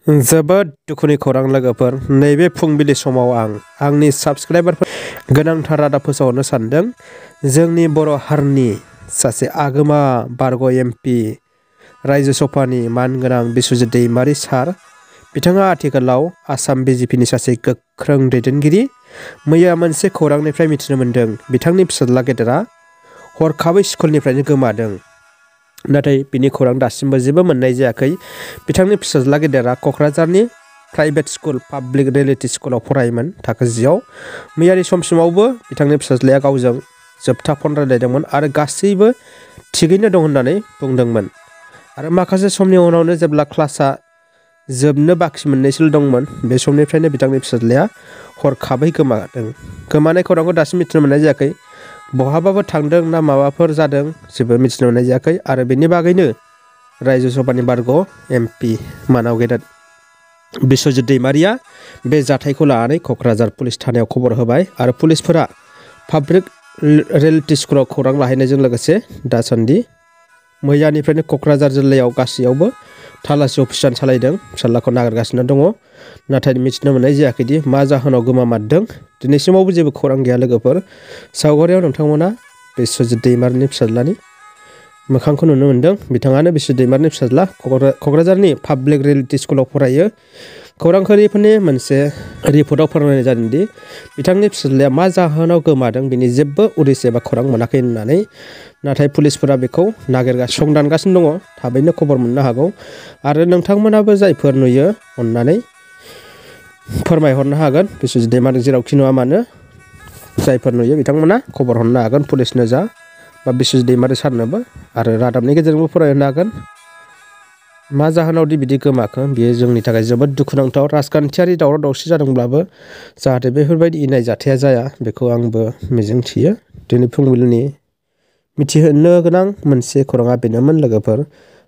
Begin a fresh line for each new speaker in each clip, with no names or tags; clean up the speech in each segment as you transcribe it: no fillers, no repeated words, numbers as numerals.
जोबोद दुखुनि खौरां लोगोफोर, नैबे फुंबिलि समाव आंनि साबस्क्राइबारफोर गोनांथार रादाब फोसावनो सानदों। जोंनि बर' हारिनि सासे आगोमा बारग' एमपि रायजो सभानि मानगोनां बिस्वजित दैमारि सार, बिथाङा आथिखालाव आसाम बिजेपिनि सासे गोख्रों दैदेनगिरि। मैया मोनसे खौरांनिफ्राय मिथिनो मोन्दों बिथांनि फिसाज्ला गेदेरा हरखाबै स्कुलनिफ्रायनो गोमादों। नाथाय बिनि खौरां दासिमबो जेबो मोननाय जायाखै। बिथांनि फिसाज्ला गेदेरा क'क्राझारनि प्राइभेट स्कुल पाब्लिक रियेलिटि स्कुलाव फरायोमोन थाखो 10आव। मैयानि समसिमावबो बिथांनि फिसाज्लाया गावजों जोबथा फन रायलायदोंमोन आरो गासैबो थिगैनो दं होननानै बुंदोंमोन। आरो माखासे समनि उनावनो जेब्ला क्लासआ जोबनो बाखि मोननैसोल' दंमोन, बे समनिफ्रायनो बिथांनि फिसाज्लाया हरखाबै गोमादों। गोमानाय खौरांखौ दासिम मिथिनो मोननाय जायाखै। बहाबाबो थांदों ना माबाफोर जादों जेबो मिथिनो मोननाय जायाखै। आरो बेनि बागैनो रायजो सभानि बारग' एमपि मानाव गेदेर बिस्वजित दैमारिया बे जाथायखौ लानानै क'क्राझार पुलिस थानायाव खबर होबाय। आरो पुलिसफोरा पाब्लिक रियेलिटि स्कुलाव खौरां लाहैनायजों लोगोसे दासान्दि मैयानिफ्रायनो क'क्राझार जिल्लायाव गासैयावबो थालासि अभियान सालायदों। फिसाज्लाखौ नागिरगासिनो दङ। नाथाय मिथिनो मोननाय जायाखैदि मा जाहोनाव गोमामारदों। दिनैसिमावबो जेबो खौरां गैया लोगोफोर। सावगारियाव नोंथांमोना बिस्वजित दैमारिनि फिसाज्लानि मोखांखौ नुनो मोन्दों। बिथाङानो बिस्वजित दैमारिनि फिसाज्ला, क'क्राझारनि पाब्लिक रियेलिटि स्कुलाव फरायो। खौरांगिरिफोरनि मोनसे रिपर्टआव फोरमायनाय जादोंदि बिथांनि फिसाज्लाया मा जाहोनाव गोमादों बिनि जेबो उदिस एबा खौरां मोनाखै होननानै। नाथाय पुलिसफोरा बेखौ संदानगासिनो दङ। थाबैनो खबर मोननो हागौ। आरो नोंथांमोनाबो जायफोर नुयो अननानै फोरमायहरनो हागोन। बिस्वजित दैमारि जेरावखि नुवा मानो जायफोर नुयो बिथांमोना खबर हरनो हागोन, पुलिसनो जा बा बिस्वजित दैमारि सारनोबो। आरो रादाबनि गेजेरजोंबो फरायहरनो हागोन। मा जाहोनावदि बिदि गोमाखो बेयो जोंनि थाखाय जोबोद दुखुनांथाव। राजखान्थियारि दावराव दावसि जादोंब्लाबो जाहाथे बेफोरबायदि इनाय जाथाया जाया बेखौ आंबो मिजिंथियो। दिनै फुंबिलिनि मिथिहोनो गोनां मोनसे खौराङा बेनोमोन लोगोफोर।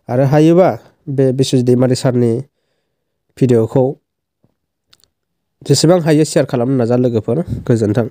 आरो हायोबा बे बिस्वजित दैमारि सारनि भिडिअ'खौ जेसेबां हायो शेयार खालामनो नाजा लोगोफोर। गोजोन्थों।